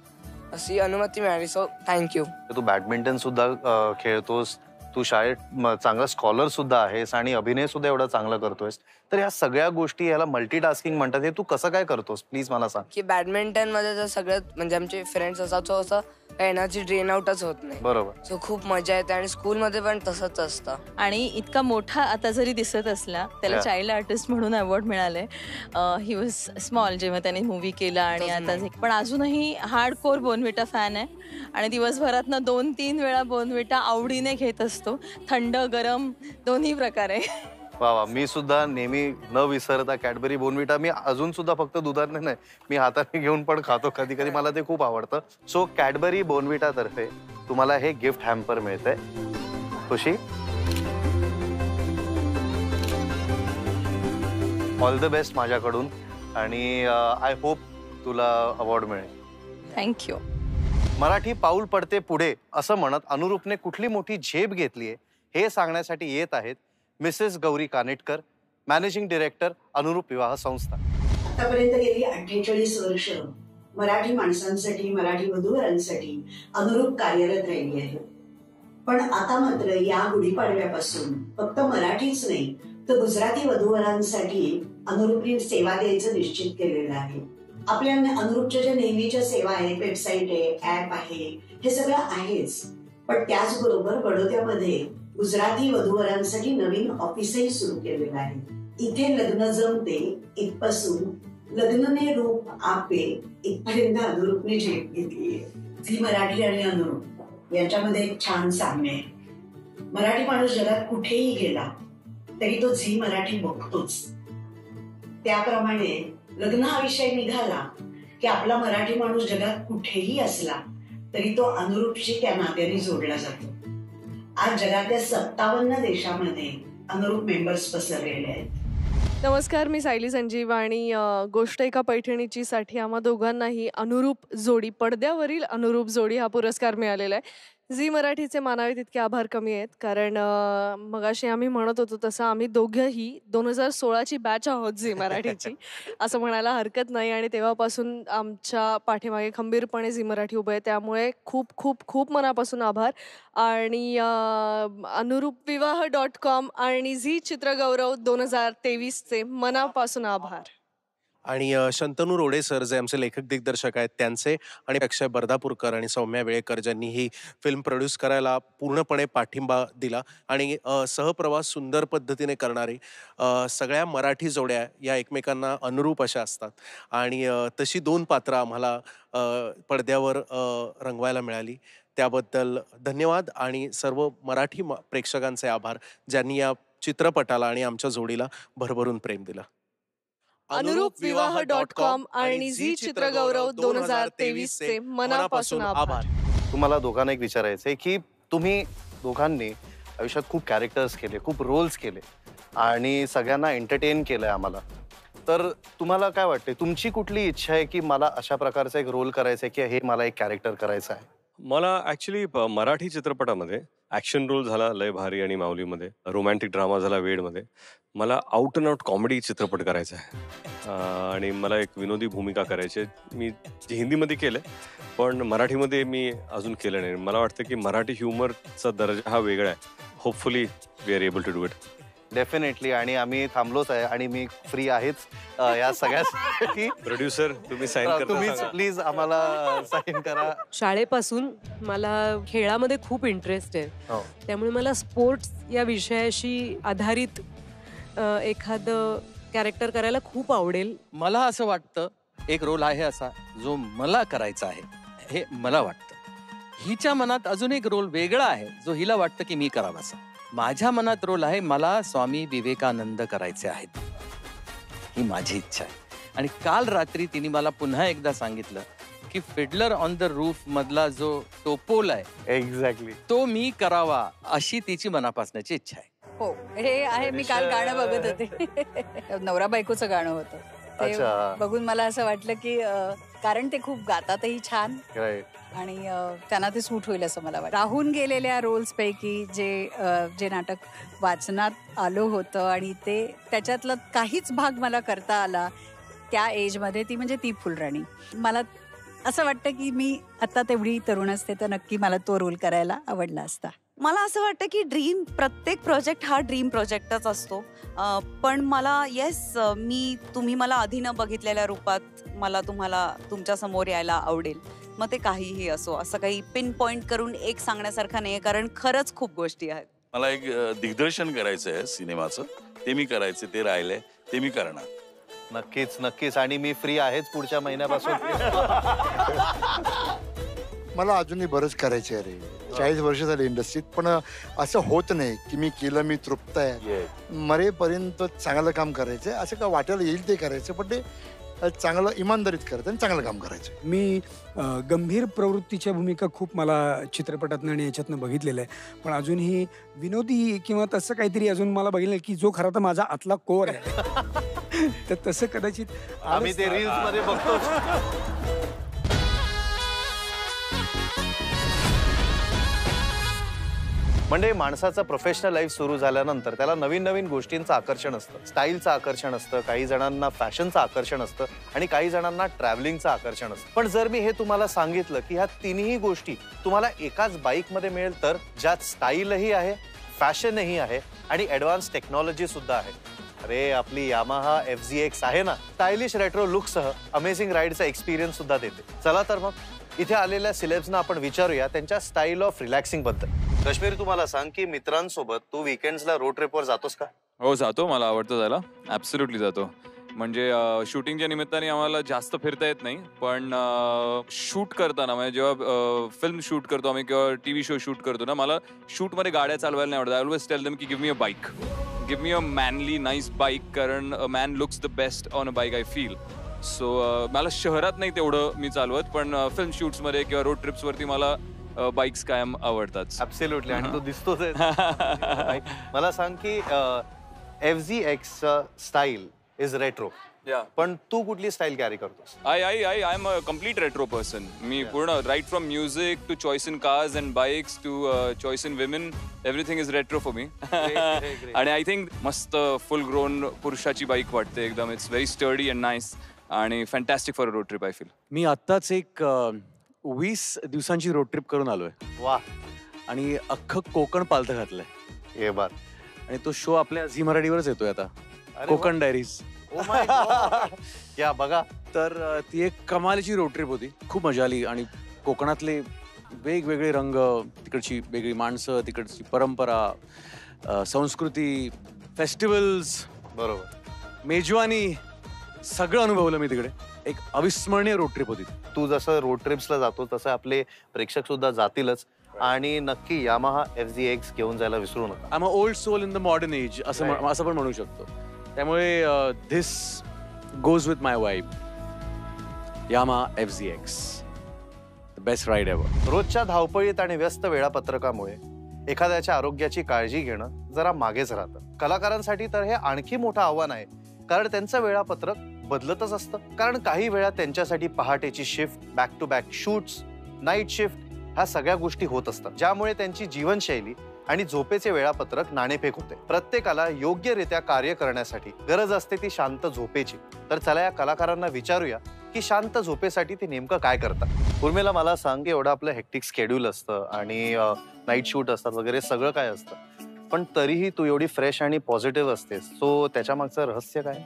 अशी अनुमती मिळाली. So thank you. तू बॅडमिंटन सुद्धा खेळतोस, तू शाळेत चांगला स्कॉलर सुद्धा आहेस आणि अभिनय सुद्धा एवढा चांगला करतोयस. तर ह्या सगळ्या गोष्टी याला मल्टीटास्किंग म्हणतात. हे तू कसं काय करतोस, प्लीज मला सांग. की बॅडमिंटन मध्ये तर सगळ्यात म्हणजे आमचे फ्रेंड्स असतात, सो असं एनर्जी ड्रेन आउटच होत नाही. बरोबर. सो खूप मजा येते, आणि स्कूलमध्ये पण तसंच असतं. आणि इतका मोठा आता जरी दिसत असला, त्याला चाइल्ड आर्टिस्ट म्हणून अवॉर्ड मिळाले. ही वॉज स्मॉल जेव्हा त्याने मूवी केला, आणि आता पण अजूनही हार्ड कोर बोर्नव्हिटा फॅन आहे, आणि दिवसभरातनं 2-3 वेळा बोर्नव्हिटा आवडीने घेत असतो, थंड गरम दोन्ही प्रकारे. वा वा. मी सुद्धा नेहमी न विसरता कॅडबरी बोर्नव्हिटा मी अजून सुद्धा फक्त दुधाने नाही, मी हाताने घेऊन पण खातो कधी कधी. मला ते खूप आवडतं. सो कॅडबरी बोर्नव्हिटा तर्फे तुम्हाला हे गिफ्ट हॅम्पर मिळतंय. खुशी, ऑल द बेस्ट माझ्याकडून, आणि आय होप तुला अवॉर्ड मिळेल. थँक्यू. मराठी पाऊल पडते पुढे असं म्हणत अनुरूपने कुठली मोठी झेप घेतलीये हे सांगण्यासाठी येत आहेत Mrs Gauri Kanetkar, managing director, अनुरूप विवाह संस्था. आतापर्यंत गेली 48 वर्ष मराठी माणसांसाठी, मराठी वधूवरांसाठी अनुरूप कार्यरत राहिली आहे. पण आता मात्र या गुढीपाडव्यापासून फक्त मराठीच नाही तर गुजराती वधूवरांसाठी अनुरूपने सेवा द्यायचं निश्चित केलेलं आहे. आपल्या अनुरूपच्या ज्या नेहमीच्या सेवा आहेत, वेबसाईट आहे, ऍप आहे, हे सगळं आहेच, पण त्याचबरोबर बडोद्यामध्ये गुजराती वधूवरांसाठी नवीन ऑफिसही सुरू केलेलं आहे. इथे लग्न जमते इथपासून लग्नने रूप आपे इथपर्यंत अनुरूपने झेप घेतली आहे. झी मराठी आणि अनुरूप यांच्यामध्ये एक छान साम्य आहे. मराठी माणूस जगात कुठेही गेला तरी तो झी मराठी बघतोच. त्याप्रमाणे लग्न हा विषय निघाला की आपला मराठी माणूस जगात कुठेही असला तरी तो अनुरूपशी त्या नात्याने जोडला जातो. आज जगातल्या 57 देशामध्ये अनुरूप मेंबर्स पसरलेले आहेत. नमस्कार, मी सायली संजीव, आणि गोष्ट एका पैठणीची साठी आम्हा दोघांनाही अनुरूप जोडी, पडद्यावरील अनुरूप जोडी हा पुरस्कार मिळालेला आहे. झी मराठीचे मानावे तितके आभार कमी आहेत, कारण मगाशी आम्ही म्हणत होतो तसं आम्ही दोघंही 2016ची बॅच आहोत झी मराठीची असं म्हणायला हरकत नाही. आणि तेव्हापासून आमच्या पाठीमागे खंबीरपणे झी मराठी उभं आहे, त्यामुळे खूप खूप खूप मनापासून आभार. आणि अनुरूपविवाह.com आणि झी चित्रगौरव 2023चे मनापासून आभार. आणि शंतनू रोडे सर जे आमचे लेखक दिग्दर्शक आहेत त्यांचे, आणि अक्षय बर्दापूरकर आणि सौम्या वेळेकर ज्यांनी ही फिल्म प्रोड्यूस करायला पूर्णपणे पाठिंबा दिला, आणि सहप्रवास सुंदर पद्धतीने करणारी सगळ्या मराठी जोड्या या एकमेकांना अनुरूप अशा असतात, आणि तशी 2 पात्र आम्हाला पडद्यावर रंगवायला मिळाली. त्याबद्दल धन्यवाद, आणि सर्व मराठी प्रेक्षकांचे आभार ज्यांनी या चित्रपटाला आणि आमच्या जोडीला भरभरून प्रेम दिलं. अनुरूपविवाह.com आणि झी चित्रगौरव 2023चे मनापासून आभार. तुम्हाला दोघांना एक विचारायचंय की तुम्ही दोघांनी आयुष्यात खूप कॅरेक्टर्स केले, खूप रोल्स केले, आणि सगळ्यांना एंटरटेन केलंय आम्हाला. तर तुम्हाला काय वाटतंय, तुमची कुठली इच्छा आहे की मला अशा प्रकारचा एक रोल करायचा आहे की हे मला एक कॅरेक्टर करायचं आहे? मला ॲक्च्युली मराठी चित्रपटामध्ये ॲक्शन रोल झाला लय भारी आणि माऊलीमध्ये, रोमॅन्टिक ड्रामा झाला वेडमध्ये. मला आउट अँड आउट कॉमेडी चित्रपट करायचा आहे, आणि मला एक विनोदी भूमिका करायची आहे. मी हिंदीमध्ये केलं आहे पण मराठीमध्ये मी अजून केलं नाही. मला वाटतं की मराठी ह्युमरचा दर्जा हा वेगळा आहे. Hopefully we are able to do it. Definitely, आणि आम्ही थांबलोच आहे, आणि मी फ्री आहेच या सगळ्यासाठी. प्रोड्युसर तुम्ही साईन करा, तुम्हीच प्लीज आम्हाला साईन करा. शाळेपासून मला खेळामध्ये खूप इंटरेस्ट आहे, त्यामुळे मला स्पोर्ट्स या विषयाशी आधारित एखादं कॅरेक्टर करायला खूप आवडेल. मला असं वाटतं एक रोल आहे असा जो मला करायचा आहे, हे मला वाटतं. हिच्या मनात अजून एक रोल वेगळा आहे जो हिला वाटतं की मी करावासा. माझ्या मनात रोल आहे, मला स्वामी विवेकानंद करायचे आहेत, ही माझी इच्छा आहे. आणि काल रात्री तिने मला पुन्हा एकदा सांगितलं की फिडलर ऑन द रूफ मधला जो टोपोल आहे एक्झॅक्टली तो मी करावा, अशी तिची मनापासण्याची इच्छा आहे. हो, हे आहे. मी काल गाणं बघत होते. नवरा बायकोचं गाणं होतं ते. अच्छा. बघून मला असं वाटलं की कारण ते खूप गातातही छान आणि त्यांना ते सूट होईल असं मला वाटतं. राहून गेलेल्या रोल्स पैकी जे नाटक वाचनात आलं होतं आणि ते त्याच्यातला काहीच भाग मला करता आला त्या एजमध्ये, ती म्हणजे ती फुलराणी. मला असं वाटतं की मी आता तेवढी तरुण असते तर नक्की मला तो रोल करायला आवडला असता. मला असं वाटतं की प्रत्येक प्रोजेक्ट हा ड्रीम प्रोजेक्टच असतो. पण मला तुम्ही मला आधी न बघितलेल्या रूपात मला तुम्हाला तुमच्या समोर यायला आवडेल. मग ते काहीही असो, असं काही पिन पॉइंट करून एक सांगण्यासारखं नाही, कारण खरंच खूप गोष्टी आहेत. मला एक दिग्दर्शन करायचं आहे सिनेमाचं, ते मी करायचं, ते राहिलंय ते मी करणार. नक्कीच नक्कीच. आणि मी फ्री आहेच पुढच्या महिन्यापासून. मला अजूनही बरंच करायचं आहे रे. 40 वर्ष झाली इंडस्ट्रीत, पण असं होत नाही की मी केलं, मी तृप्त आहे. मरेपर्यंत चांगलं काम करायचं, असं का वाटायला येईल ते करायचं, पण ते चांगलं इमानदारीत करायचं आणि चांगलं काम करायचं. मी गंभीर प्रवृत्तीच्या भूमिका खूप मला चित्रपटातनं आणि याच्यातनं बघितलेलं आहे, पण अजूनही विनोदी किंवा तसं काहीतरी अजून मला बघितलं की जो खरा तर माझा आतला कोर आहे. तर तसं कदाचित आम्ही ते रील्स मध्ये बघतो. म्हणजे माणसाचं प्रोफेशनल लाईफ सुरू झाल्यानंतर त्याला नवीन नवीन गोष्टींचं आकर्षण असतं, स्टाईलचं आकर्षण असतं, काही जणांना फॅशनचं आकर्षण असतं आणि काही जणांना ट्रॅव्हलिंगचं आकर्षण असतं. पण जर मी हे तुम्हाला सांगितलं की ह्या तिन्ही गोष्टी तुम्हाला एकाच बाईकमध्ये मिळेल, तर ज्यात स्टाईलही आहे, फॅशनही आहे आणि ॲडव्हान्स टेक्नॉलॉजी सुद्धा आहे. अरे आपली यामाहा FZX आहे ना, स्टायलिश रेट्रो लुकसह अमेझिंग राईडचा एक्सपिरियन्स सुद्धा देते. चला तर मग इथे आलेल्या सिलेब्सना आपण विचारूया त्यांच्या स्टाईल ऑफ रिलॅक्सिंग बद्दल. काश्मीर, तुम्हाला सांग की मित्रांसोबत तू वीकेंड्सला रोड ट्रिपवर जातोस का? हो जातो, मला आवडतं जायला, ॲब्सोल्युटली जातो. म्हणजे शूटिंगच्या निमित्ताने आम्हाला जास्त फिरता येत नाही, पण शूट करताना म्हणजे जेव्हा फिल्म शूट करतो आम्ही किंवा TV शो शूट करतो ना, मला शूटमध्ये गाड्या चालवायला नाही आवडत. आय ऑलवेज टेल देम की give me a bike, give me a manly nice bike, कारण a man looks the best on a bike I feel. So मला शहरात नाही तेवढं मी चालवत, पण फिल्म शूट्समध्ये किंवा रोड ट्रिप्सवरती मला बाईक्स कायम आवडतात. ॲब्सोल्युटली. आणि तो दिसतोच. मला सांग की FZX स्टाईल इज रेट्रो, पण तू कुठली स्टाईल कॅरी करतोस? I am a complete retro person. मी पूर्ण right from music to choice in cars and bikes to choice in women, everything is retro for me. आणि आय थिंक मस्त फुल grown पुरुषाची bike वाटते एकदम. It's very sturdy and nice आणि fantastic for a road trip I feel. मी आत्ताच एक 20 दिवसांची रोड ट्रिप करून आलोय. वा. आणि अख्खं कोकण पालथं घातलंय. हे बात. आणि तो शो आपल्या झी मराठीवरच येतोय आता, कोकण डायरीज. या बघा. तर ती एक कमालीची रोड ट्रिप होती, खूप मजा आली. आणि कोकणातले वेगवेगळे रंग, तिकडची वेगळी माणसं, तिकडची परंपरा, संस्कृती, फेस्टिवल्स, बरोबर, मेजवानी, सगळं अनुभवलं मी तिकडे. एक अविस्मरणीय रोड ट्रिप होती. तू जसं रोड ट्रिप्सला जातो तसं आपले प्रेक्षक सुद्धा जातीलच. आणि नक्की यामाहा FZX घेऊन जायला विसरू नका. I am a old soul in the modern age असं पण म्हणू शकतो. त्यामुळे this goes with my vibe. Yamaha FZX, the best ride ever. रोजच्या धावपळीत आणि व्यस्त वेळापत्रकामुळे एखाद्याच्या आरोग्याची काळजी घेणं जरा मागेच राहतं. कलाकारांसाठी तर हे आणखी मोठं आव्हान आहे, कारण त्यांचं वेळापत्रक बदलतच असतं. कारण काही वेळा त्यांच्यासाठी पहाटेची shift, back to back shoots, night shift, ह्या सगळ्या गोष्टी होत असतात, ज्यामुळे त्यांची जीवनशैली आणि झोपेचे वेळापत्रक नाणेफेक होते. प्रत्येकाला योग्यरित्या कार्य करण्यासाठी गरज असते ती शांत झोपेची. तर चला या कलाकारांना विचारूया की शांत झोपेसाठी ते नेमकं काय करतात. उर्मिला, मला सांग की एवढं आपलं हेक्टिक शेड्यूल असतं आणि नाईट शूट असतात वगैरे सगळं काय असतं, पण तरीही तू एवढी फ्रेश आणि पॉझिटिव्ह असतेस, सो त्याच्या मागचं रहस्य काय?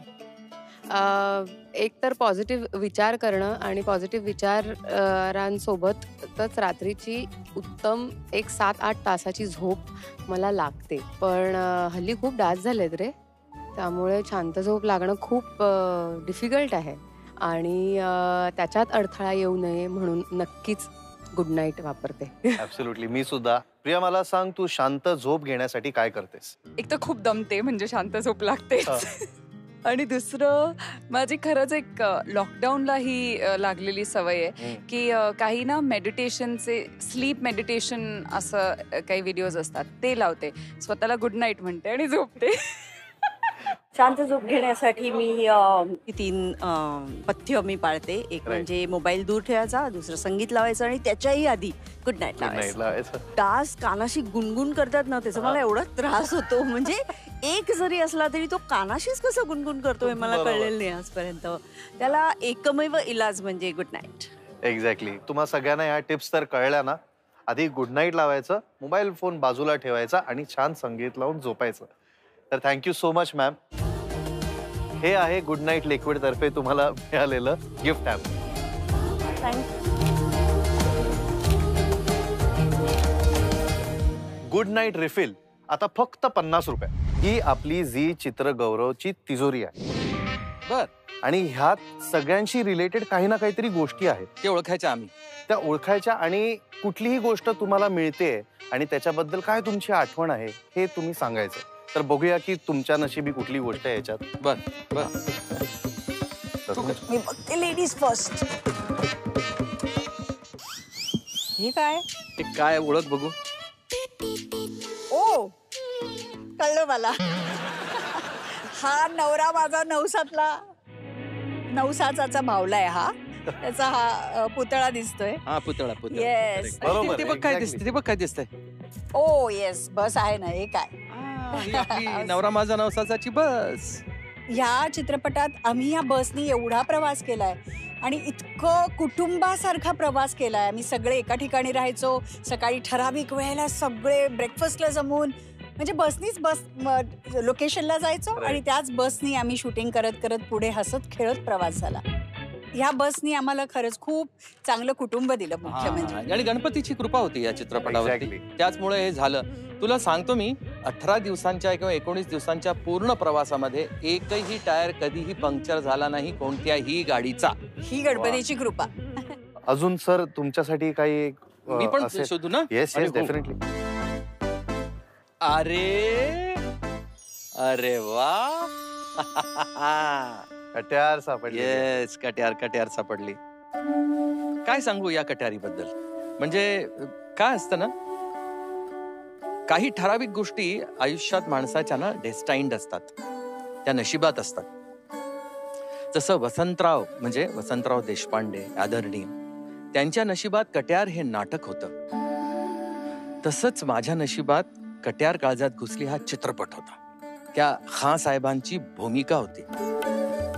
एक तर पॉझिटिव्ह विचार करणं आणि पॉझिटिव्ह विचारांसोबतच रात्रीची उत्तम एक 7-8 तासाची झोप मला लागते. पण हल्ली खूप डास झालेत रे, त्यामुळे शांत झोप लागणं खूप डिफिकल्ट आहे. आणि त्याच्यात अडथळा येऊ नये म्हणून नक्कीच गुड नाईट वापरते. ऍब्सोल्युटली. मी सुद्धा. प्रिया, मला सांग तू शांत झोप घेण्यासाठी काय करतेस? एक तर खूप दमते, म्हणजे शांत झोप लागते. आणि दुसरं माझी खरंच एक लॉकडाऊनला ही लागलेली सवय आहे की काही ना मेडिटेशनचे स्लीप मेडिटेशन असं काही व्हिडिओज असतात ते लावते, स्वतःला गुड नाईट म्हणते आणि झोपते. शांत झोप घेण्यासाठी मी 3 पथ्य मी पाळते. एक म्हणजे मोबाईल दूर ठेवायचा, दुसरं संगीत लावायचं आणि त्याच्याही आधी गुड नाईट लावायचं. डास कानाशी गुणगुण करतात ना, त्याचा मला एवढा त्रास होतो. म्हणजे एक जरी असला तरी तो कानाशीच कसं गुणगुण करतोय मला कळलेलं नाही आजपर्यंत. त्याला एकमेव इलाज म्हणजे गुड नाईट. एक्झॅक्टली. तुम्हा सगळ्यांना या टिप्स तर कळल्या ना. आधी गुड नाईट लावायचं, मोबाईल फोन बाजूला ठेवायचा आणि छान संगीत लावून झोपायचं. तर थँक्यू सो मच मॅम. हे आहे गुड नाईट लिक्विड तर्फे तुम्हाला मिळालेलं gift hamper. Good night refill आता फक्त 50 रुपये. ही आपली झी चित्रगौरवची तिजोरी आहे. बर. आणि ह्यात सगळ्यांशी रिलेटेड काही ना काहीतरी गोष्टी आहेत. ते ओळखायच्या आम्ही. त्या ओळखायच्या आणि कुठलीही गोष्ट तुम्हाला मिळते आणि त्याच्याबद्दल काय तुमची आठवण आहे हे तुम्ही सांगायचं. तर बघूया की तुमच्या नशिबी कुठली गोष्ट आहे याच्यात. बर बर. मी बघते लेडीज फर्स्ट. हे काय? काय ओळख बघू. ओ कळलं मला. हा नवरा माझा नवसाचा भावला आहे. हा त्याचा हा पुतळा दिसतोय. हा पुतळा पुतळा. येस ते बघ काय दिसते, ते बघ काय दिसतंय. ओ येस बस आहे ना. हे काय? नवरा माझा नवसाची बस. ह्या चित्रपटात आम्ही या बसनी एवढा प्रवास केलाय आणि इतकं कुटुंबासारखा प्रवास केलाय. आम्ही सगळे एका ठिकाणी राहायचो. सकाळी ठराविक वेळेला सगळे ब्रेकफास्टला जमून म्हणजे बसनीच लोकेशनला जायचो आणि त्याच बसनी आम्ही शूटिंग करत करत पुढे हसत खेळत प्रवास झाला. ह्या बसनी आम्हाला खरंच खूप चांगलं कुटुंब दिलं. मुख्य म्हणजे आणि गणपतीची कृपा होती या चित्रपटावरती. त्याचमुळे हे झालं. तुला सांगतो मी 18 दिवसांच्या किंवा 19 दिवसांच्या पूर्ण प्रवासामध्ये एकही टायर कधीही पंक्चर झाला नाही कोणत्याही गाडीचा. ही गणपतीची कृपा. अजून सर तुमच्यासाठी काही मी पण शोधू ना. Yes yes definitely. अरे अरे वा. कट्यार सापडली. येस कट्यार सापडली. काय सांगू या कट्यारीबद्दल. म्हणजे काय असतं ना, काही ठराविक गोष्टी आयुष्यात माणसाच्या ना डेस्टाइंड असतात, त्या नशिबात असतात. जसं वसंतराव म्हणजे वसंतराव देशपांडे आदरणीय, त्यांच्या नशिबात कट्यार हे नाटक होतं. तसंच माझ्या नशिबात कट्यार काळजात घुसली हा चित्रपट होता. त्या खां साहेबांची भूमिका होती.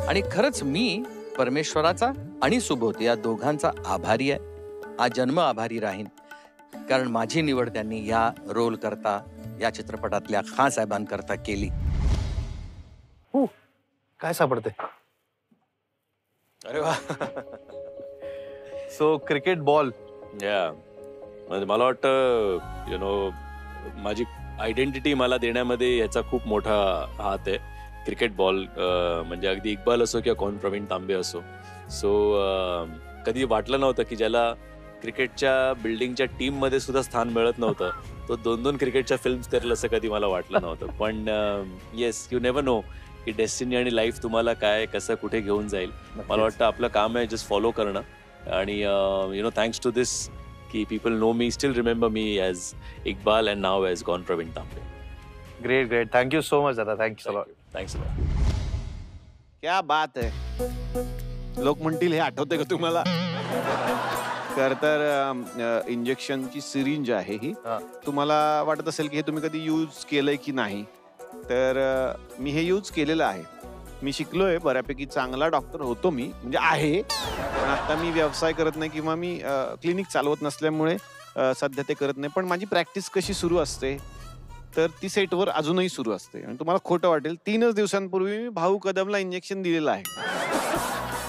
आणि खरंच मी परमेश्वराचा आणि सुबोध या दोघांचा आभारी आहे. आजन्म आभारी राहीन. कारण माझी निवड त्यांनी या रोल करता, या चित्रपटातल्या खां साहेबांकरता केली. काय सापडते. अरे वा. So cricket ball. म्हणजे मला वाटतं माझी आयडेंटिटी मला देण्यामध्ये याचा खूप मोठा हात आहे. क्रिकेट बॉल म्हणजे अगदी इक्बाल असो किंवा कोण प्रवीण तांबे असो. सो कधी वाटलं नव्हतं की ज्याला क्रिकेटच्या बिल्डिंगच्या टीम मध्ये सुद्धा स्थान मिळत नव्हतं तो 2-2 क्रिकेटच्या फिल्म्स करेल असं कधी मला वाटलं नव्हतं. पण येस, यू नेव्हर नो की डेस्टिनी आणि लाईफ तुम्हाला काय कसं कुठे घेऊन जाईल. मला वाटतं आपलं काम आहे जस्ट फॉलो करणं. आणि थँक्स टू दिस की people know me, still remember me as Iqbal and now as gone Pravin Tambe. Great great. Thank you so much दादा. Thank you so much. थँक्स. क्या बात आहे. लोक म्हणतील हे आठवते का तुम्हाला. तर इंजेक्शनची सिरिंज आहे ही. तुम्हाला वाटत असेल की हे तुम्ही कधी यूज केलंय की नाही. तर मी हे यूज केलेलं आहे. मी शिकलोय बऱ्यापैकी, चांगला डॉक्टर होतो मी, म्हणजे आहे. पण आता मी व्यवसाय करत नाही किंवा मी क्लिनिक चालवत नसल्यामुळे सध्या ते करत नाही. पण माझी प्रॅक्टिस कशी सुरू असते तर ती सेटवर अजूनही सुरू असते. आणि तुम्हाला खोटं वाटेल, 3 दिवसांपूर्वी मी भाऊ कदमला इंजेक्शन दिलेलं आहे.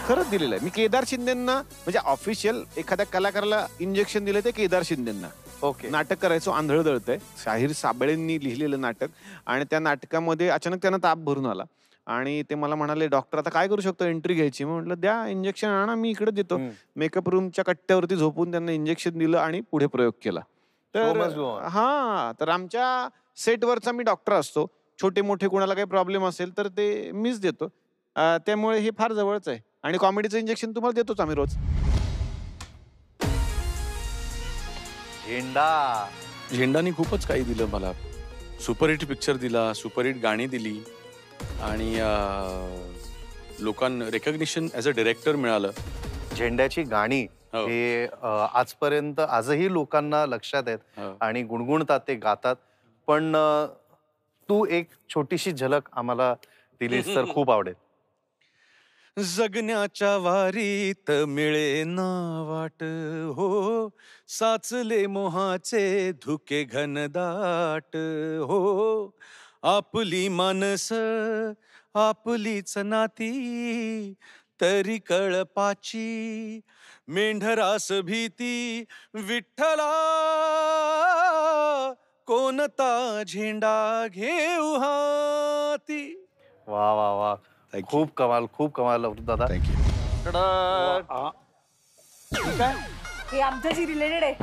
खरंच दिलेलं आहे. मी केदार शिंदेंना म्हणजे ऑफिशियल एखाद्या कलाकाराला इंजेक्शन दिलं ते केदार शिंदेंना. ओके. नाटक करायचो आंधळ दळतंय, शाहीर साबळेंनी लिहिलेलं नाटक. आणि त्या नाटकामध्ये अचानक त्यांना ताप भरून आला आणि ते मला म्हणाले, डॉक्टर आता काय करू शकतो, एंट्री घ्यायची. म्हटलं द्या इंजेक्शन आणा, मी इकडे देतो. मेकअप रूमच्या कट्ट्यावरती झोपून त्यांना इंजेक्शन दिलं आणि पुढे प्रयोग केला. तर तर आमच्या सेटवरचा मी डॉक्टर असतो. छोटे मोठे कोणाला काही प्रॉब्लेम असेल तर ते मीच देतो. त्यामुळे हे फार जवळच आहे आणि कॉमेडीचं इंजेक्शन तुम्हाला देतोच आम्ही रोज. झेंडाने खूपच काही दिलं मला. सुपरहिट पिक्चर दिला, सुपरहिट गाणी दिली आणि लोकांना रेकग्निशन ॲज अ डिरेक्टर मिळालं. झेंड्याची गाणी हे आजपर्यंत आजही लोकांना लक्षात आहेत आणि गुणगुणतात, ते गातात. पण तू एक छोटीशी झलक आम्हाला दिलीस तर खूप आवडेल. जगण्याच्या वारीत मिळेना वाट हो, साचले मोहाचे धुके घनदाट हो, आपली मानस आपलीच नाती तरी कळपाची मेंढरास भीती. विठ्ठला कोणता झेंडा घेऊ हाती. वा वा वा, खूप कमाल, खूप कमाल दादा. थँक्यू. हे आमच्याशी रिलेटेड आहे.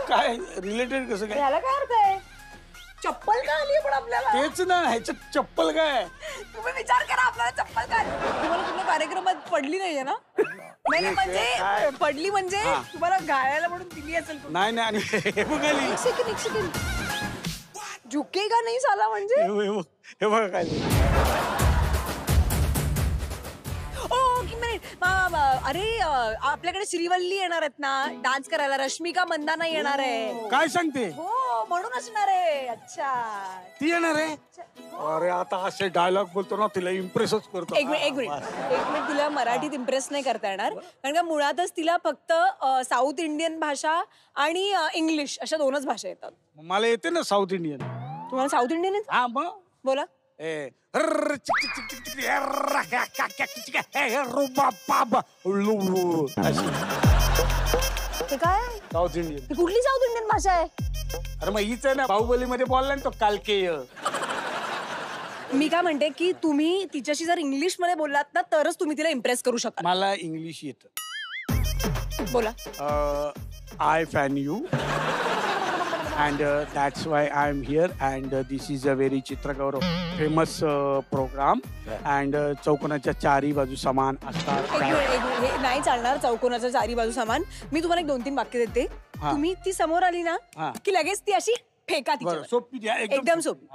काय रिलेटेड कसं काय? याला काय अर्थ आहे? चप्पल का आली पण आपल्याला? तेच ना, ह्याच्यात चप्पल काय? तुम्ही विचार करा, आपल्याला चप्पल काय? तुम्हाला कुठल्या कार्यक्रमात पडली नाहीये ना? नाही म्हणजे पडली म्हणजे तुम्हाला गायला म्हणून दिली असेल. नाही नाही, एक सेकंड झुकेगा नाही साला म्हणजे हे बघा काय. अरे आपल्याकडे श्रीवल्ली येणार आहेत ना डान्स करायला. रश्मिका मंदाना येणार आहे. काय सांगते? हो म्हणून असणार आहे. अच्छा ती येणार आहे. अरे आता असे डायलॉग बोलतो ना, तिला इम्प्रेसच करतो. एक मिनिट तिला मराठीत इम्प्रेस नाही करता येणार, कारण का मुळातच तिला फक्त साऊथ इंडियन भाषा आणि इंग्लिश अशा दोनच भाषा येतात. मला येते ना साऊथ इंडियन. तुम्हाला साऊथ इंडियन? हा मग बोला. काय साऊथ इंडियन? कुठली साऊथ इंडियन भाषा आहे? अरे मग हीच आहे ना, बाहुबली मध्ये बोलला ना तो कालकेय. मी काय म्हणते की तुम्ही तिच्याशी जर इंग्लिश मध्ये बोललात ना तरच तुम्ही तिला इम्प्रेस करू शकाल. मला इंग्लिश येतं. बोला. I fan you and that's why I'm here and this is a very Chitra Gaurav famous program and चौकोनाच्या चारी बाजू समान असतात. हे नाही चालणार चौकोनाच्या चारी बाजू समान. मी तुम्हाला एक 2-3 वाक्य देते, तुम्ही ती समोर आली ना की लगेच ती अशी फेका तिच्यावर. एकदम सोपी.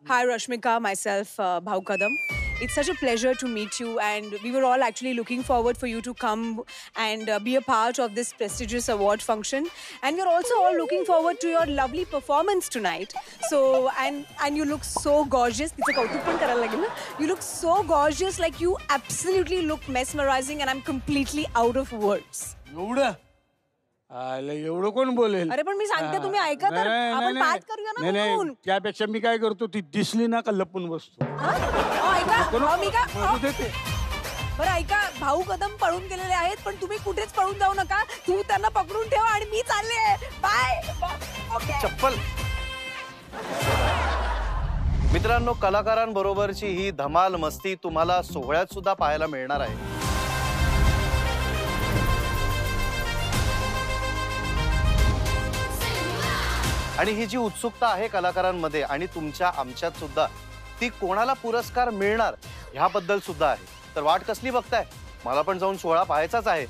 Hi Rashmika, myself Bhau Kadam. It's such a pleasure to meet you and we were all actually looking forward for you to come and be a part of this prestigious award function and we're also all looking forward to your lovely performance tonight. So and you look so gorgeous. तिचं कौतुक पण करायला लागेल ना. You look so gorgeous, like you absolutely look mesmerizing and I'm completely out of words. एवढं कोण बोलेल? अरे पण मी सांगते, तुम्ही ऐका तर. आपण पाठ करूया ना. नाही, त्यापेक्षा मी काय करतो, ती दिसली ना का लपून बसतो. बरं ऐका, भाऊ कदम पळून गेलेले आहेत पण तुम्ही कुठेच पळून जाऊ नका. तू त्यांना पकडून ठेवा आणि मी चालले. बाय. चप्पल. मित्रांनो, कलाकारांबरोबरची ही धमाल मस्ती तुम्हाला सोहळ्यात सुद्धा पाहायला मिळणार आहे. आणि ही जी उत्सुकता आहे कलाकारांमध्ये आणि तुमच्या आमच्यात सुद्धा, ती कोणाला पुरस्कार मिळणार ह्याबद्दल सुद्धा आहे. तर वाट कसली बघताय? मला पण जाऊन सोहळा पाहायचाच आहे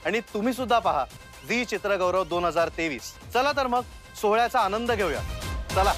आणि तुम्ही सुद्धा पहा झी चित्रगौरव 2023. चला तर मग सोहळ्याचा आनंद घेऊया. चला.